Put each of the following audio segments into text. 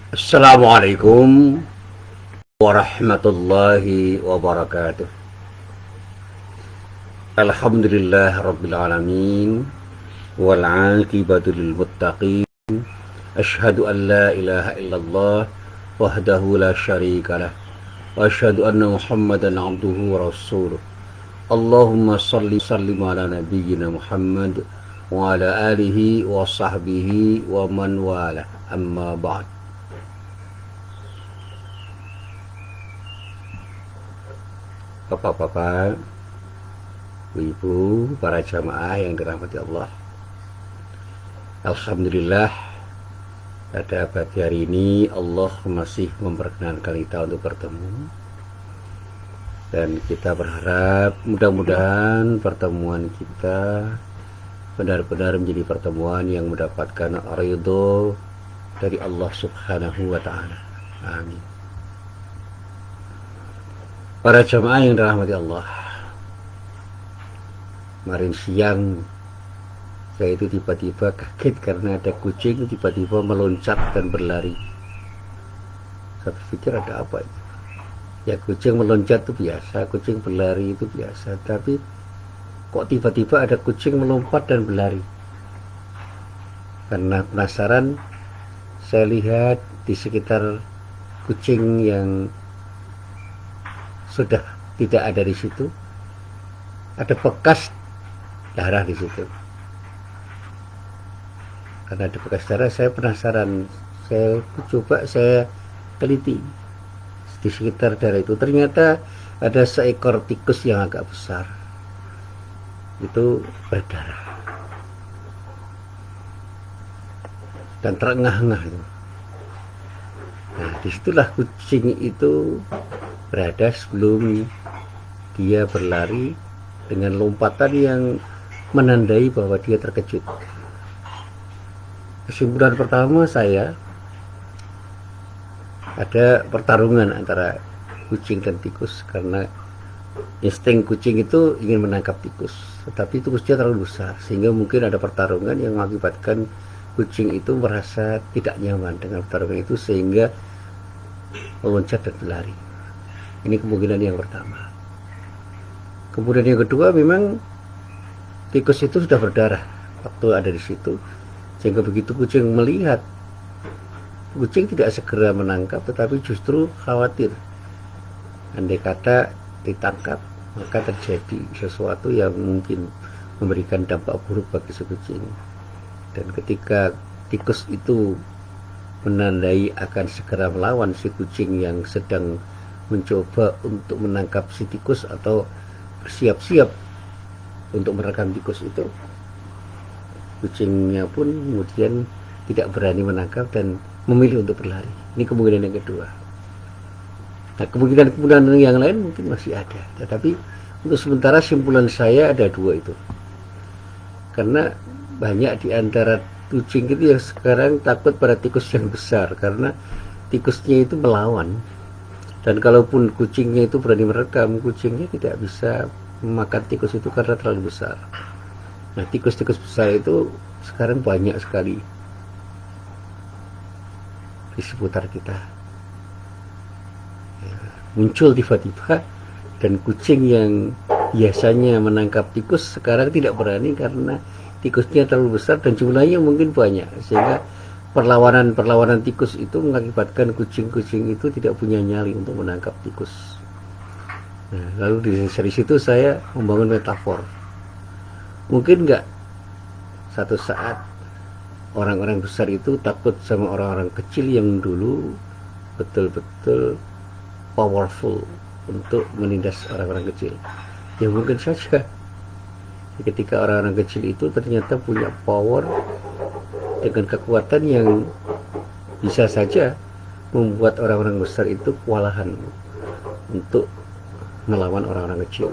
Assalamualaikum warahmatullahi wabarakatuh. Alhamdulillah rabbil alamin wal aqibatu lil muttaqin. Asyhadu an la ilaha illallah wahdahu la syarikalah wa asyhadu anna Muhammadan abduhu wa rasuluh. Allahumma salli sallim ala nabiyyina Muhammad wa ala alihi wa sahbihi wa man wala. Amma ba'd. Bapak-bapak, ibu, para jamaah yang dirahmati Allah. Alhamdulillah, pada pagi hari ini Allah masih memperkenankan kita untuk bertemu. Dan kita berharap mudah-mudahan pertemuan kita benar-benar menjadi pertemuan yang mendapatkan ridho dari Allah Subhanahu wa Ta'ala. Amin. Para jamaah yang dirahmati Allah, kemarin siang saya itu tiba-tiba kaget karena ada kucing tiba-tiba meloncat dan berlari. Saya berpikir ada apa itu? Ya, kucing meloncat itu biasa, kucing berlari itu biasa, tapi kok tiba-tiba ada kucing melompat dan berlari? Karena penasaran, saya lihat di sekitar kucing yang sudah tidak ada di situ, ada bekas darah di situ. Karena ada bekas darah, saya penasaran. Saya teliti di sekitar darah itu. Ternyata ada seekor tikus yang agak besar, itu berdarah dan terengah-engah itu. Nah, disitulah kucing itu berada sebelum dia berlari dengan lompatan yang menandai bahwa dia terkejut. Kesimpulan pertama saya, ada pertarungan antara kucing dan tikus karena insting kucing itu ingin menangkap tikus, tetapi tikusnya terlalu besar sehingga mungkin ada pertarungan yang mengakibatkan kucing itu merasa tidak nyaman dengan pertarungan itu sehingga meloncat dan berlari. Ini kemungkinan yang pertama. Kemudian yang kedua, memang tikus itu sudah berdarah waktu ada di situ, sehingga begitu kucing melihat, kucing tidak segera menangkap, tetapi justru khawatir. Andai kata ditangkap, maka terjadi sesuatu yang mungkin memberikan dampak buruk bagi si kucing. Dan ketika tikus itu menandai akan segera melawan si kucing yang sedang mencoba untuk menangkap si tikus atau bersiap-siap untuk merekam tikus itu, kucingnya pun kemudian tidak berani menangkap dan memilih untuk berlari. Ini kemungkinan yang kedua. Nah, kemungkinan yang lain mungkin masih ada, tetapi untuk sementara simpulan saya ada dua itu. Karena banyak di antara kucing itu yang sekarang takut pada tikus yang besar karena tikusnya itu melawan. Dan kalaupun kucingnya itu berani merekam, kucingnya tidak bisa memakan tikus itu karena terlalu besar. Nah, tikus-tikus besar itu sekarang banyak sekali di seputar kita. Ya, muncul tiba-tiba, dan kucing yang biasanya menangkap tikus sekarang tidak berani karena tikusnya terlalu besar dan jumlahnya mungkin banyak, sehingga perlawanan tikus itu mengakibatkan kucing-kucing itu tidak punya nyali untuk menangkap tikus. Nah, lalu dari situ saya membangun metafor. Mungkin nggak satu saat orang-orang besar itu takut sama orang-orang kecil yang dulu betul-betul powerful untuk menindas orang-orang kecil. Ya mungkin saja ketika orang-orang kecil itu ternyata punya power dengan kekuatan yang bisa saja membuat orang-orang besar itu kewalahan untuk melawan orang-orang kecil.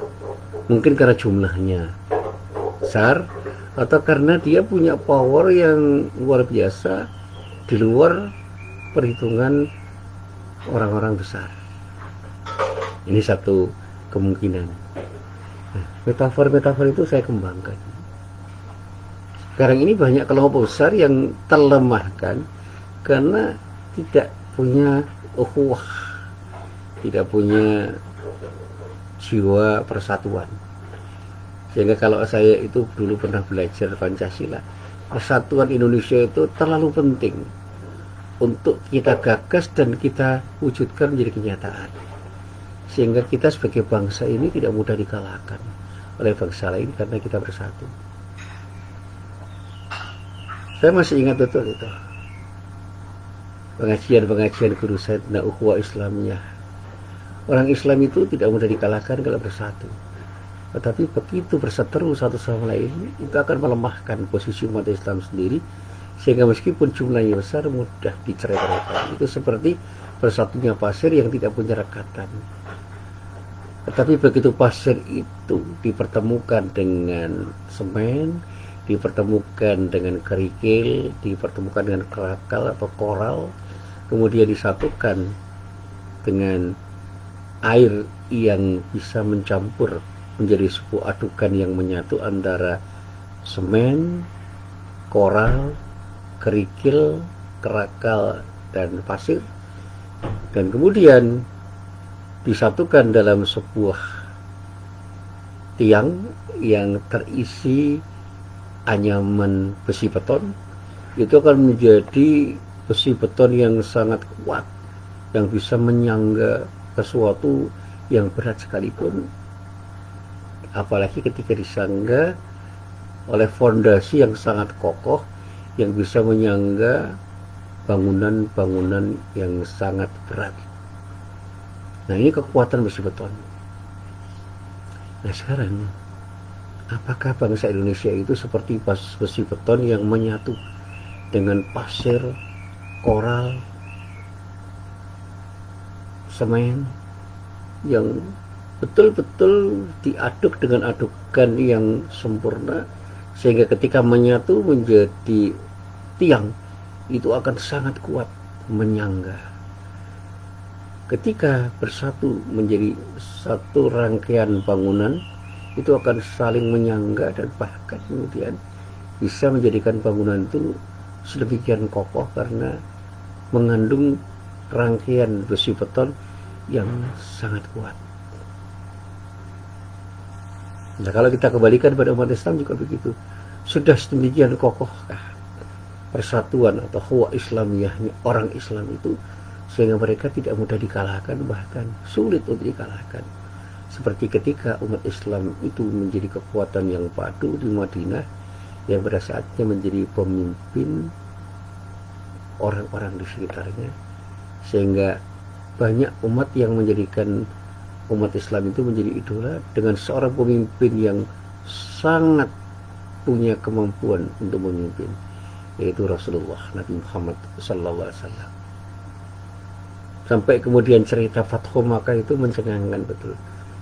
Mungkin karena jumlahnya besar, atau karena dia punya power yang luar biasa di luar perhitungan orang-orang besar. Ini satu kemungkinan. Nah, metafor-metafor itu saya kembangkan. Sekarang ini banyak kelompok besar yang terlemahkan karena tidak punya ukhuwah, tidak punya jiwa persatuan. Sehingga kalau saya itu dulu pernah belajar Pancasila, persatuan Indonesia itu terlalu penting untuk kita gagas dan kita wujudkan menjadi kenyataan. Sehingga kita sebagai bangsa ini tidak mudah dikalahkan oleh bangsa lain karena kita bersatu. Saya masih ingat betul itu pengajian guru saya tentang ukhuwah Islamiyah. Orang Islam itu tidak mudah dikalahkan kalau bersatu. Tetapi begitu berseteru satu sama lain, itu akan melemahkan posisi umat Islam sendiri, sehingga meskipun jumlahnya besar mudah dicerai-beraikan. Itu seperti bersatunya pasir yang tidak punya rekatan. Tetapi begitu pasir itu dipertemukan dengan semen, dipertemukan dengan kerikil, dipertemukan dengan kerakal atau koral, kemudian disatukan dengan air yang bisa mencampur menjadi sebuah adukan yang menyatu antara semen, koral, kerikil, kerakal, dan pasir, dan kemudian disatukan dalam sebuah tiang yang terisi anyaman besi beton. Itu akan menjadi besi beton yang sangat kuat, yang bisa menyangga sesuatu yang berat sekalipun, apalagi ketika disangga oleh fondasi yang sangat kokoh yang bisa menyangga bangunan-bangunan yang sangat berat. Nah, ini kekuatan besi beton. Nah, sekarang apakah bangsa Indonesia itu seperti besi beton yang menyatu dengan pasir, koral, semen, yang betul-betul diaduk dengan adukan yang sempurna, sehingga ketika menyatu menjadi tiang, itu akan sangat kuat menyangga. Ketika bersatu menjadi satu rangkaian bangunan, itu akan saling menyangga dan bahkan kemudian bisa menjadikan bangunan itu sedemikian kokoh karena mengandung rangkaian besi beton yang sangat kuat. Nah, kalau kita kembalikan pada umat Islam juga begitu. Sudah sedemikian kokohkah persatuan atau ukhuwah Islamiyahnya orang Islam itu, sehingga mereka tidak mudah dikalahkan, bahkan sulit untuk dikalahkan. Seperti ketika umat Islam itu menjadi kekuatan yang padu di Madinah, yang pada saatnya menjadi pemimpin orang-orang di sekitarnya, sehingga banyak umat yang menjadikan umat Islam itu menjadi idola dengan seorang pemimpin yang sangat punya kemampuan untuk memimpin, yaitu Rasulullah Nabi Muhammad SAW. Sampai kemudian cerita Fathu Makkah itu mencengangkan betul.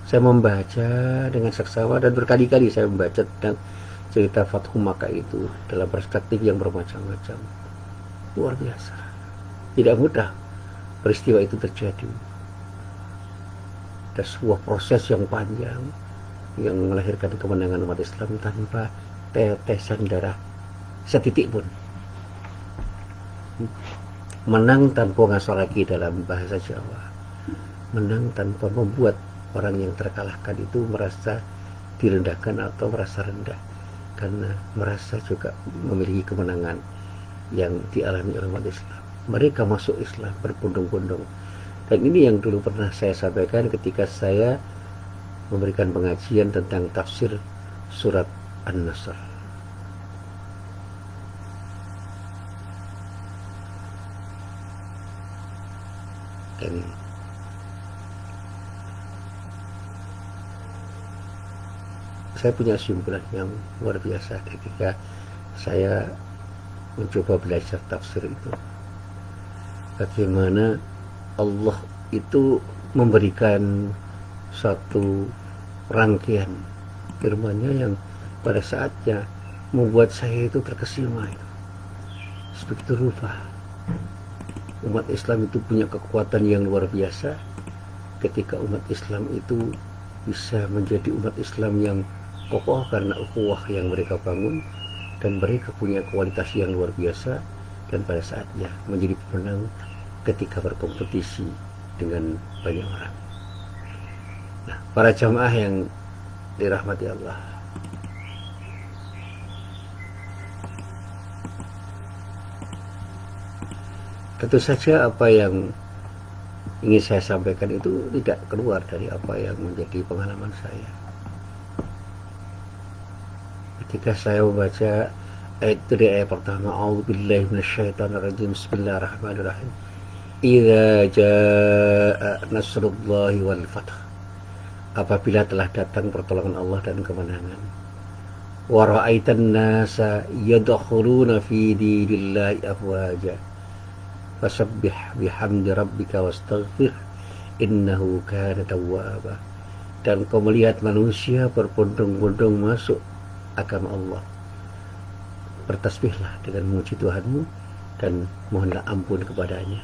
Saya membaca dengan seksama dan berkali-kali saya membaca tentang cerita Fathu Makkah itu dalam perspektif yang bermacam-macam. Luar biasa. Tidak mudah peristiwa itu terjadi. Ada sebuah proses yang panjang yang melahirkan kemenangan umat Islam tanpa tetesan darah setitik pun. Menang tanpa ngasal lagi dalam bahasa Jawa. Menang tanpa membuat orang yang terkalahkan itu merasa direndahkan atau merasa rendah, karena merasa juga memiliki kemenangan yang dialami oleh umat Islam. Mereka masuk Islam berbondong-bondong. Dan ini yang dulu pernah saya sampaikan ketika saya memberikan pengajian tentang tafsir surat An-Nasr. Dan saya punya kesimpulan yang luar biasa ketika saya mencoba belajar tafsir itu. Bagaimana Allah itu memberikan satu rangkaian firman-Nya yang pada saatnya membuat saya itu terkesima. Sebegitu rupa umat Islam itu punya kekuatan yang luar biasa ketika umat Islam itu bisa menjadi umat Islam yang kokoh karena ukhuwah yang mereka bangun, dan mereka punya kualitas yang luar biasa, dan pada saatnya menjadi pemenang ketika berkompetisi dengan banyak orang. Nah, para jamaah yang dirahmati Allah, tentu saja apa yang ingin saya sampaikan itu tidak keluar dari apa yang menjadi pengalaman saya. Ketika saya membaca ayat dari ayat pertama, A'udzubillahi minasyaitonirrajim, Bismillahirrahmanirrahim, Idza jaa nasrullahi wal fath, apabila telah datang pertolongan Allah dan kemenangan, wa ra'aitan nasa yadkhuluna fi dinillahi afwaja, fasabbih bihamdi rabbika wastaghfir innahu kana tawwaba, dan kau melihat manusia berbondong-bondong masuk agama Allah, bertasbihlah dengan memuji Tuhanmu dan mohonlah ampun kepadanya,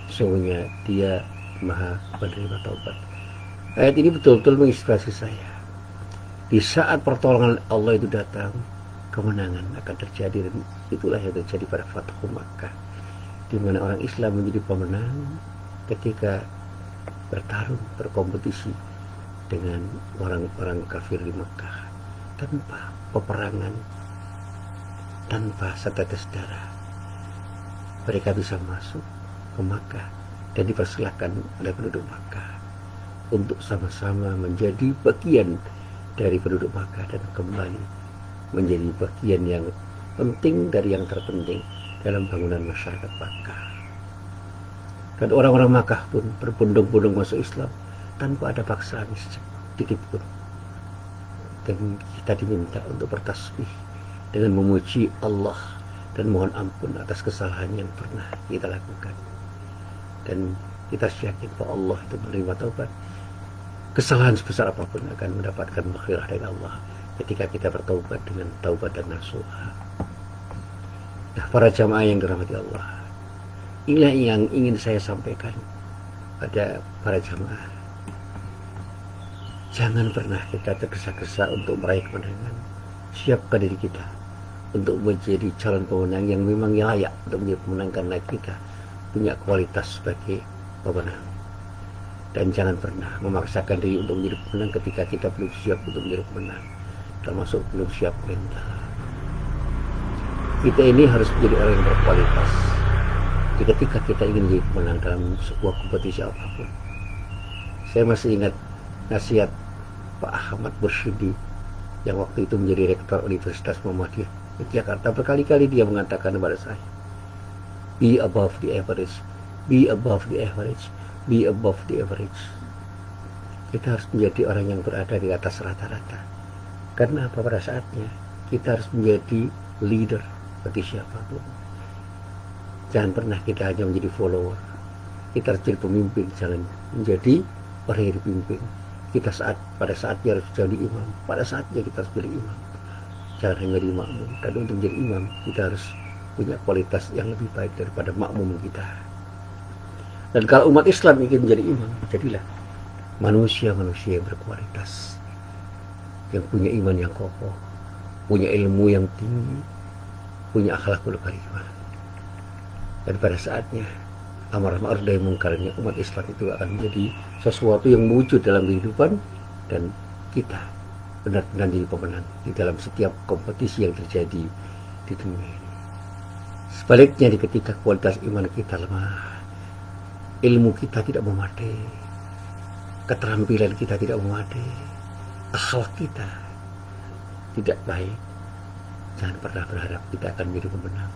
sesungguhnya Dia Maha penerima taubat. Ayat ini betul-betul menginspirasi saya. Di saat pertolongan Allah itu datang, kemenangan akan terjadi, dan itulah yang terjadi pada Fathu Makkah, di mana orang Islam menjadi pemenang ketika bertarung, berkompetisi dengan orang-orang kafir di Makkah, tanpa peperangan, tanpa setetes darah. Mereka bisa masuk ke Makkah dan dipersilakan oleh penduduk Makkah untuk sama-sama menjadi bagian dari penduduk Makkah dan kembali menjadi bagian yang penting dari yang terpenting dalam bangunan masyarakat Makkah. Dan orang-orang Makkah pun berbondong-bondong masuk Islam tanpa ada paksaan sedikit pun. Dan kita diminta untuk bertasbih dengan memuji Allah dan mohon ampun atas kesalahan yang pernah kita lakukan. Dan kita yakin bahwa Allah itu menerima taubat. Kesalahan sebesar apapun akan mendapatkan maghfirah dari Allah ketika kita bertaubat dengan taubat dan nasuha. Nah, para jamaah yang dirahmati Allah, inilah yang ingin saya sampaikan pada para jamaah. Jangan pernah kita tergesa-gesa untuk meraih kemenangan. Siapkan diri kita untuk menjadi calon pemenang yang memang layak untuk menjadi pemenang, karena kita punya kualitas sebagai pemenang. Dan jangan pernah memaksakan diri untuk menjadi pemenang ketika kita belum siap untuk menjadi pemenang, termasuk belum siap mental. Kita ini harus menjadi orang yang berkualitas ketika kita ingin menjadi pemenang dalam sebuah kompetisi apapun. Saya masih ingat nasihat Pak Ahmad Bursyidi yang waktu itu menjadi rektor Universitas Muhammadiyah di Jakarta. Berkali-kali dia mengatakan kepada saya, be above the average, be above the average, be above the average. Kita harus menjadi orang yang berada di atas rata-rata. Karena apa? Pada saatnya kita harus menjadi leader bagi siapapun. Jangan pernah kita hanya menjadi follower. Kita harus jadi pemimpin, jangan menjadi orang yang dipimpin. Kita pada saatnya harus jadi imam. Pada saatnya kita harus jadi imam. Jangan hanya jadi makmum. Dan untuk menjadi imam, kita harus punya kualitas yang lebih baik daripada makmum kita. Dan kalau umat Islam ingin menjadi imam, jadilah manusia-manusia yang berkualitas, yang punya iman yang kokoh, punya ilmu yang tinggi, punya akhlakul karimah. Dan pada saatnya amarah ma'ruf nahi mungkarnya umat Islam itu akan menjadi sesuatu yang wujud dalam kehidupan, dan kita benar-benar jadi pemenang di dalam setiap kompetisi yang terjadi di dunia ini. Sebaliknya, ketika kualitas iman kita lemah, ilmu kita tidak memadai, keterampilan kita tidak memadai, akhlak kita tidak baik, jangan pernah berharap kita akan menjadi pemenang.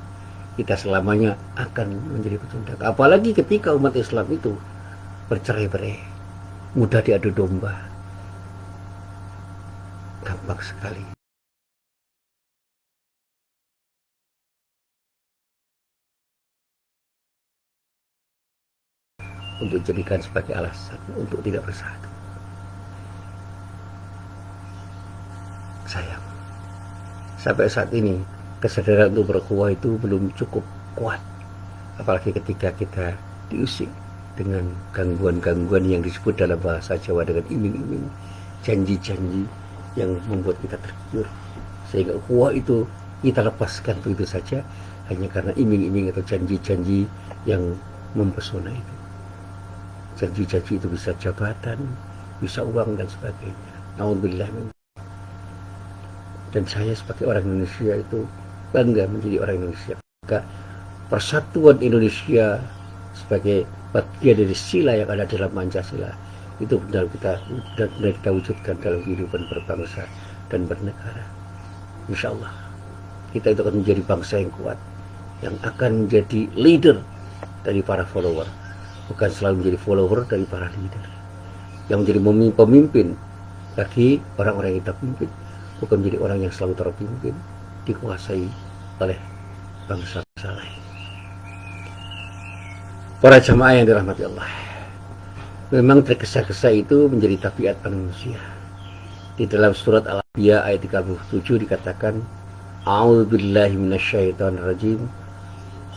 Kita selamanya akan menjadi pecundang. Apalagi ketika umat Islam itu bercerai-berai, mudah diadu domba, gampang sekali untuk jadikan sebagai alasan untuk tidak bersatu. Sayang, sampai saat ini kesadaran untuk berukhuwah itu belum cukup kuat, apalagi ketika kita diusik dengan gangguan-gangguan yang disebut dalam bahasa Jawa dengan iming-iming, janji-janji yang membuat kita tergiur, sehingga ukhuwah itu kita lepaskan begitu saja hanya karena iming-iming atau janji-janji yang mempesona itu. Janji-janji itu bisa jabatan, bisa uang dan sebagainya. Naudzubillah. Dan saya sebagai orang Indonesia itu bangga menjadi orang Indonesia. Maka persatuan Indonesia sebagai bagian dari sila yang ada dalam Pancasila itu benar kita wujudkan dalam kehidupan berbangsa dan bernegara. Insya Allah kita itu akan menjadi bangsa yang kuat, yang akan menjadi leader dari para follower, bukan selalu menjadi follower dari para leader, yang menjadi pemimpin bagi orang-orang yang kita pimpin, bukan menjadi orang yang selalu terpimpin, dikuasai oleh bangsa-bangsa lain. Para jamaah yang dirahmati Allah, memang tergesa-gesa itu menjadi tabiat manusia. Di dalam surat Al-Anbiya ayat 37 dikatakan, A'udzubillahi minasyaitonirrajim,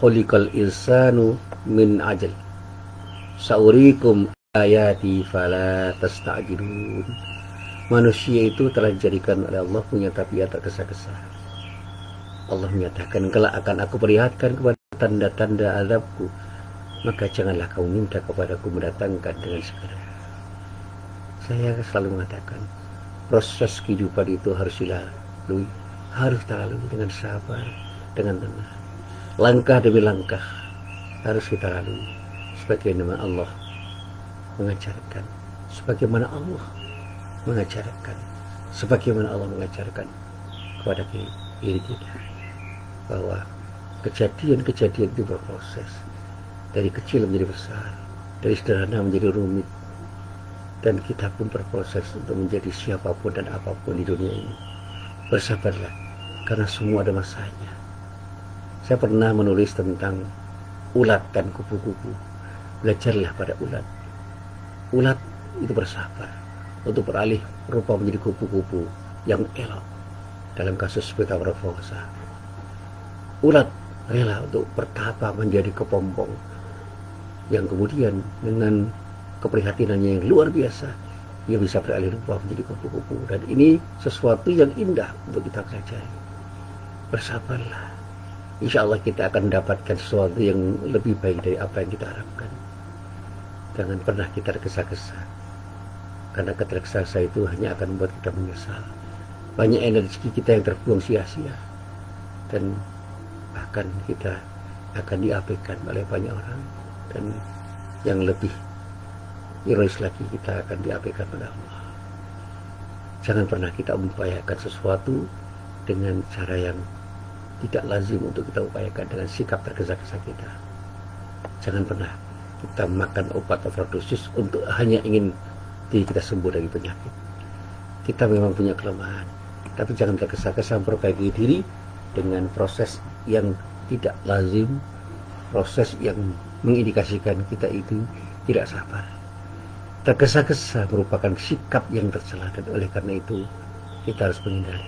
khuliqal insanu min ajal, saurikum ayati fala tasta'jilun. Manusia itu telah dijadikan oleh Allah punya tabiat tergesa-gesa. Allah menyatakan, kelak akan aku perlihatkan kepada tanda-tanda azabku, maka janganlah kamu minta kepadaku mendatangkan dengan segera. Saya selalu mengatakan, proses kehidupan itu harus dilalui, harus dilalui dengan sabar, dengan tenang. Langkah demi langkah harus kita lalui, sebagaimana Allah mengajarkan, sebagaimana Allah mengajarkan, sebagaimana Allah mengajarkan kepada diri kita, bahwa kejadian-kejadian itu berproses dari kecil menjadi besar, dari sederhana menjadi rumit, dan kita pun berproses untuk menjadi siapapun dan apapun di dunia ini. Bersabarlah, karena semua ada masanya. Saya pernah menulis tentang ulat dan kupu-kupu. Belajarlah pada ulat. Ulat itu bersabar untuk beralih rupa menjadi kupu-kupu yang elok dalam kasus metamorfosa. Ulat rela untuk bertapa menjadi kepompong yang kemudian dengan keprihatinannya yang luar biasa, ia bisa beralih rupa menjadi kupu-kupu. Dan ini sesuatu yang indah untuk kita pelajari. Bersabarlah, insya Allah kita akan mendapatkan sesuatu yang lebih baik dari apa yang kita harapkan. Jangan pernah kita tergesa-gesa, karena ketergesa-gesa itu hanya akan membuat kita menyesal. Banyak energi kita yang terbuang sia-sia, dan bahkan kita akan diabaikan oleh banyak orang, dan yang lebih ironis lagi, kita akan diabaikan oleh Allah. Jangan pernah kita mengupayakan sesuatu dengan cara yang tidak lazim untuk kita upayakan, dengan sikap tergesa-gesa kita. Jangan pernah kita makan obat overdosis untuk hanya ingin diri kita sembuh dari penyakit. Kita memang punya kelemahan, tapi jangan tergesa-gesa memperbaiki diri dengan proses yang tidak lazim, proses yang mengindikasikan kita itu tidak sabar. Tergesa-gesa merupakan sikap yang tercela, dan oleh karena itu kita harus menghindari.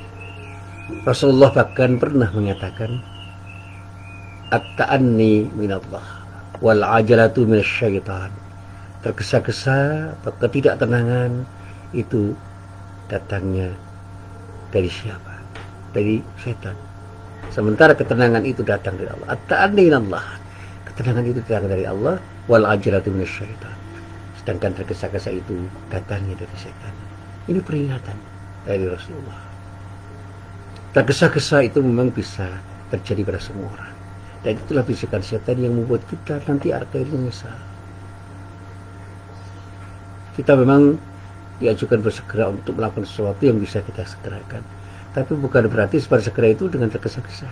Rasulullah bahkan pernah mengatakan, at-ta'anni minallah wal ajalatu minasyaitan. Tergesa-gesa atau ketidaktenangan itu datangnya dari siapa? Dari setan. Sementara ketenangan itu datang dari Allah. At-ta'anni minallah, ketenangan itu datang dari Allah, wal ajalatu minasyaitan. Sedangkan tergesa-gesa itu datangnya dari setan. Ini peringatan dari Rasulullah. Tergesa-gesa itu memang bisa terjadi pada semua orang, dan itulah bisikan setan yang membuat kita nanti akhirnya menyesal. Kita memang diajukan bersegera untuk melakukan sesuatu yang bisa kita segerakan, tapi bukan berarti bersegera itu dengan tergesa-gesa.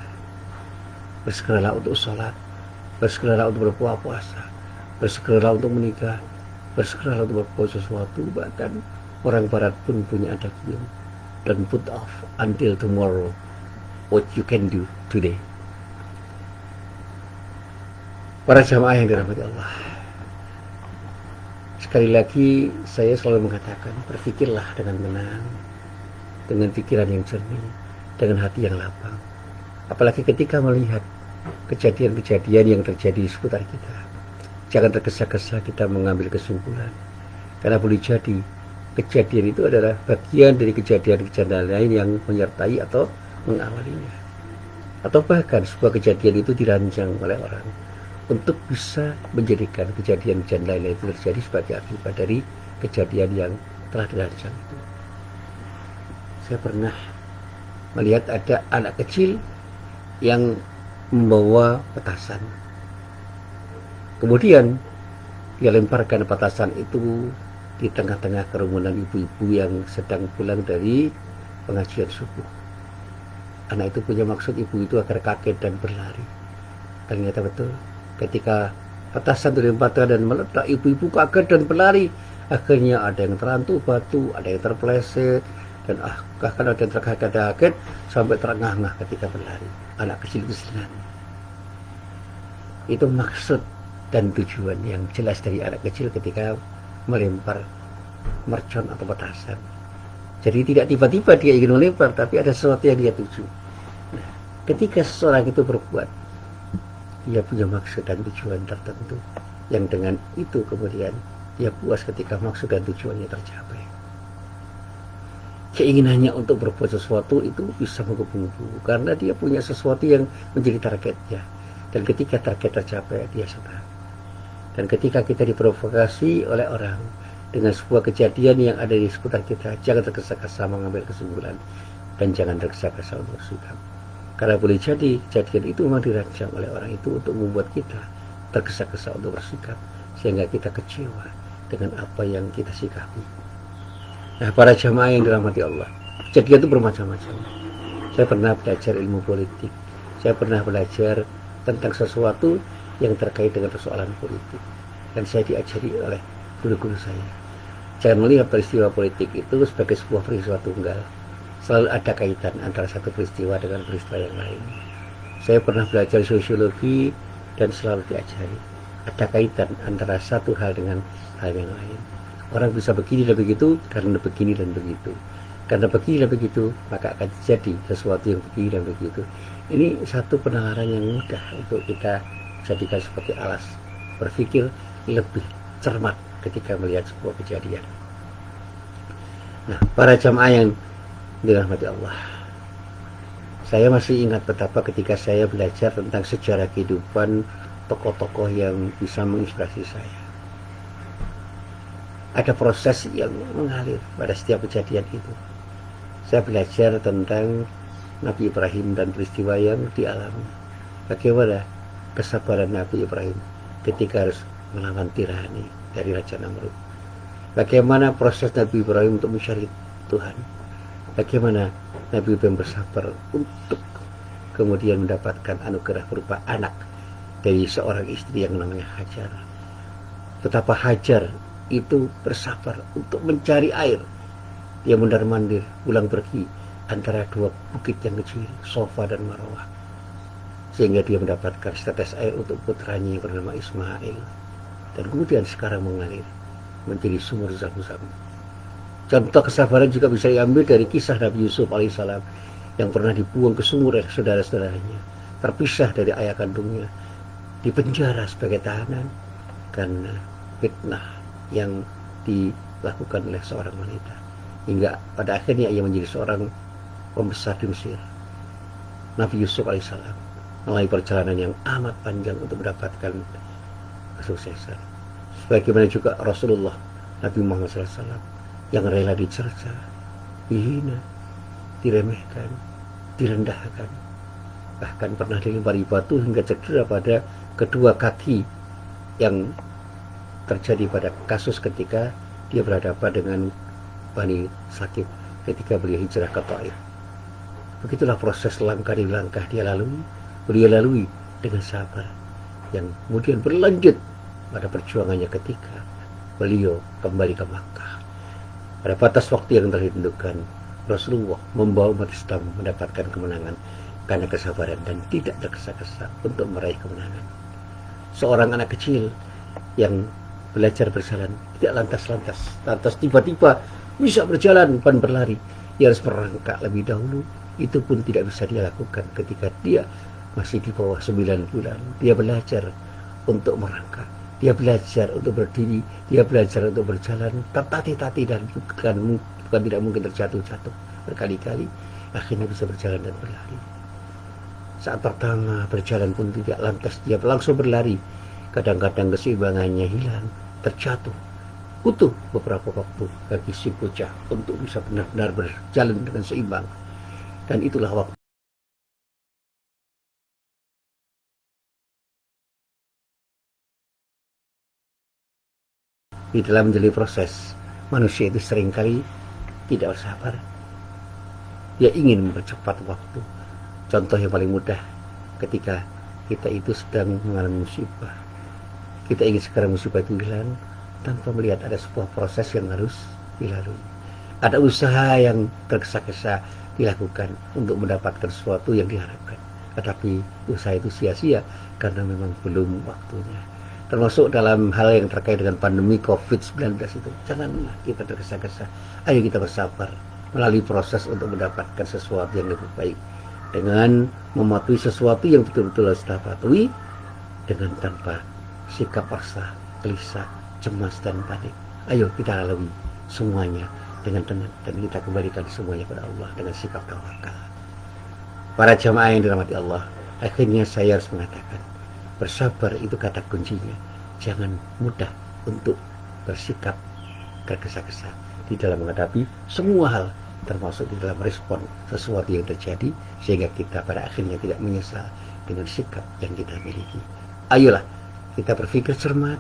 Bersegeralah untuk sholat, bersegeralah untuk berpuasa, bersegeralah untuk menikah, bersegeralah untuk berbuat sesuatu. Bahkan orang barat pun punya adab yang, don't put off until tomorrow what you can do today. Para jamaah yang dirahmati Allah, sekali lagi saya selalu mengatakan, berpikirlah dengan tenang, dengan pikiran yang jernih, dengan hati yang lapang. Apalagi ketika melihat kejadian-kejadian yang terjadi di seputar kita, jangan tergesa-gesa kita mengambil kesimpulan, karena boleh jadi kejadian itu adalah bagian dari kejadian-kejadian lain yang menyertai atau mengawalinya, atau bahkan sebuah kejadian itu dirancang oleh orang untuk bisa menjadikan kejadian-kejadian lain itu terjadi sebagai akibat dari kejadian yang telah dirancang itu. Saya pernah melihat ada anak kecil yang membawa petasan. Kemudian dia lemparkan petasan itu di tengah-tengah kerumunan ibu-ibu yang sedang pulang dari pengajian subuh. Anak itu punya maksud ibu itu agar kaget dan berlari. Ternyata betul, ketika petasan dilemparkan dan meledak, ibu-ibu kaget dan berlari. Akhirnya ada yang terantuk batu, ada yang terpeleset, dan bahkan ada yang terkaget-kaget sampai terengah-engah ketika berlari. Anak kecil itu senang. Itu maksud dan tujuan yang jelas dari anak kecil ketika melempar mercon atau petasan. Jadi tidak tiba-tiba dia ingin melempar, tapi ada sesuatu yang dia tuju. Nah, ketika seseorang itu berbuat, dia punya maksud dan tujuan tertentu, yang dengan itu kemudian dia puas ketika maksud dan tujuannya tercapai. Keinginannya untuk berbuat sesuatu itu bisa menggebu-gebu karena dia punya sesuatu yang menjadi targetnya, dan ketika target tercapai dia senang. Dan ketika kita diprovokasi oleh orang dengan sebuah kejadian yang ada di sekitar kita, jangan tergesa-gesa mengambil kesimpulan dan jangan tergesa-gesa untuk bersikap, karena boleh jadi kejadian itu memang dirancang oleh orang itu untuk membuat kita tergesa-gesa untuk bersikap sehingga kita kecewa dengan apa yang kita sikapi. Nah, para jamaah yang dirahmati Allah, kejadian itu bermacam-macam. Saya pernah belajar ilmu politik, saya pernah belajar tentang sesuatu yang terkait dengan persoalan politik, dan saya diajari oleh guru-guru saya, jangan melihat peristiwa politik itu sebagai sebuah peristiwa tunggal. Selalu ada kaitan antara satu peristiwa dengan peristiwa yang lain. Saya pernah belajar sosiologi dan selalu diajari ada kaitan antara satu hal dengan hal yang lain. Orang bisa begini dan begitu karena begini dan begitu. Karena begini dan begitu, maka akan terjadi sesuatu yang begini dan begitu. Ini satu penalaran yang mudah untuk kita jadikan seperti alas berpikir lebih cermat ketika melihat sebuah kejadian. Nah, para jamaah yang dirahmati Allah, saya masih ingat betapa ketika saya belajar tentang sejarah kehidupan tokoh-tokoh yang bisa menginspirasi saya. Ada proses yang mengalir pada setiap kejadian itu. Saya belajar tentang Nabi Ibrahim dan peristiwa yang dialami. Bagaimana kesabaran Nabi Ibrahim ketika harus melawan tirani dari Raja Namrud. Bagaimana proses Nabi Ibrahim untuk mencari Tuhan. Bagaimana Nabi Ibrahim bersabar untuk kemudian mendapatkan anugerah berupa anak dari seorang istri yang namanya Hajar. Betapa Hajar itu bersabar untuk mencari air. Dia mondar-mandir pulang pergi antara dua bukit yang kecil, Sofa dan Marwah, sehingga dia mendapatkan setetes air untuk putranya yang bernama Ismail, dan kemudian sekarang mengalir menjadi sumur Zam-Zam. Contoh kesabaran juga bisa diambil dari kisah Nabi Yusuf alaihissalam yang pernah dibuang ke sumur oleh saudara-saudaranya, terpisah dari ayah kandungnya, dipenjara sebagai tahanan karena fitnah yang dilakukan oleh seorang wanita, hingga pada akhirnya ia menjadi seorang pembesar di Mesir. Nabi Yusuf alaihissalam melalui perjalanan yang amat panjang untuk mendapatkan kesuksesan. Sebagaimana juga Rasulullah Nabi Muhammad SAW yang rela dicerca, dihina, diremehkan, direndahkan, bahkan pernah dilempari batu hingga cedera pada kedua kaki, yang terjadi pada kasus ketika dia berhadapan dengan Bani Sakif ketika beliau hijrah ke Taif. Begitulah proses langkah demi langkah beliau lalui dengan sabar, yang kemudian berlanjut pada perjuangannya ketika beliau kembali ke Makkah. Pada batas waktu yang telah ditentukan, Rasulullah membawa umat Islam mendapatkan kemenangan karena kesabaran dan tidak tergesa-gesa untuk meraih kemenangan. Seorang anak kecil yang belajar berjalan tidak lantas tiba-tiba bisa berjalan bukan berlari. Dia harus merangkak lebih dahulu. Itu pun tidak bisa dia lakukan ketika dia masih di bawah 9 bulan. Dia belajar untuk merangkak, dia belajar untuk berdiri, dia belajar untuk berjalan tertatih-tatih dan bukan tidak mungkin terjatuh-jatuh berkali-kali. Akhirnya bisa berjalan dan berlari. Saat pertama berjalan pun tidak lantas dia langsung berlari. kadang-kadang keseimbangannya hilang, terjatuh, butuh beberapa waktu bagi si bocah untuk bisa benar-benar berjalan dengan seimbang. Dan itulah waktu di dalam menjalani proses. Manusia itu seringkali tidak bersabar, dia ingin mempercepat waktu. Contoh yang paling mudah, ketika kita itu sedang mengalami musibah, kita ingin segera musibah itu hilang tanpa melihat ada sebuah proses yang harus dilalui, ada usaha yang tergesa-gesa dilakukan untuk mendapatkan sesuatu yang diharapkan, tetapi usaha itu sia-sia karena memang belum waktunya. Termasuk dalam hal yang terkait dengan pandemi COVID-19 itu, janganlah kita tergesa-gesa, ayo kita bersabar melalui proses untuk mendapatkan sesuatu yang lebih baik, dengan mematuhi sesuatu yang betul-betul harus kita patuhi, dengan tanpa sikap paksa, gelisah, cemas dan panik. Ayo kita lalui semuanya dengan tenang, dan kita kembalikan semuanya pada Allah dengan sikap tawakal. Para jamaah yang dirahmati Allah, akhirnya saya harus mengatakan, bersabar itu kata kuncinya. Jangan mudah untuk bersikap tergesa-gesa di dalam menghadapi semua hal, termasuk di dalam respon sesuatu yang terjadi, sehingga kita pada akhirnya tidak menyesal dengan sikap yang kita miliki. Ayolah kita berpikir cermat,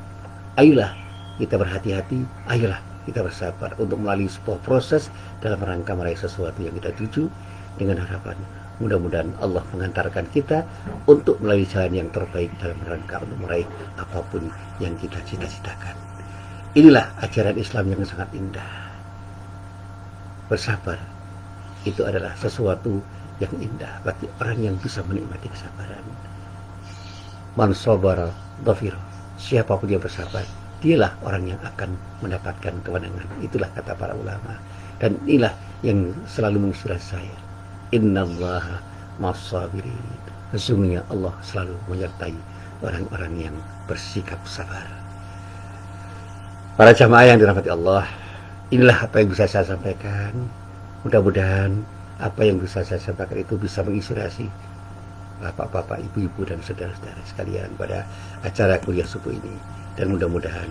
ayolah kita berhati-hati, ayolah kita bersabar untuk melalui sebuah proses dalam rangka meraih sesuatu yang kita tuju, dengan harapan mudah-mudahan Allah mengantarkan kita untuk melalui jalan yang terbaik dalam rangka untuk meraih apapun yang kita cita-citakan. Inilah ajaran Islam yang sangat indah. Bersabar itu adalah sesuatu yang indah bagi orang yang bisa menikmati kesabaran. Man sabara dhafira. Siapapun yang bersabar, dialah orang yang akan mendapatkan kemenangan. Itulah kata para ulama. Dan inilah yang selalu menginspirasi saya. Innallaha ma'as-sabirin. Sesungguhnya Allah selalu menyertai orang-orang yang bersikap sabar. Para jamaah yang dirahmati Allah, inilah apa yang bisa saya sampaikan. Mudah-mudahan apa yang bisa saya sampaikan itu bisa menginspirasi bapak-bapak, ibu-ibu, dan saudara-saudara sekalian pada acara kuliah subuh ini. Dan mudah-mudahan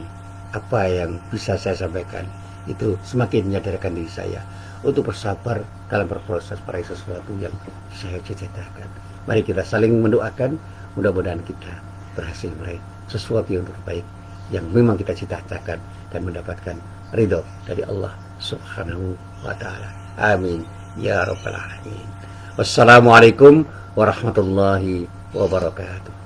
apa yang bisa saya sampaikan itu semakin menyadarkan diri saya untuk bersabar dalam berproses meraih sesuatu yang saya cita-citakan. Mari kita saling mendoakan, mudah-mudahan kita berhasil meraih sesuatu yang terbaik yang memang kita cita-citakan dan mendapatkan ridho dari Allah Subhanahu wa ta'ala. Amin ya rabbal alamin. Wassalamualaikum warahmatullahi wabarakatuh.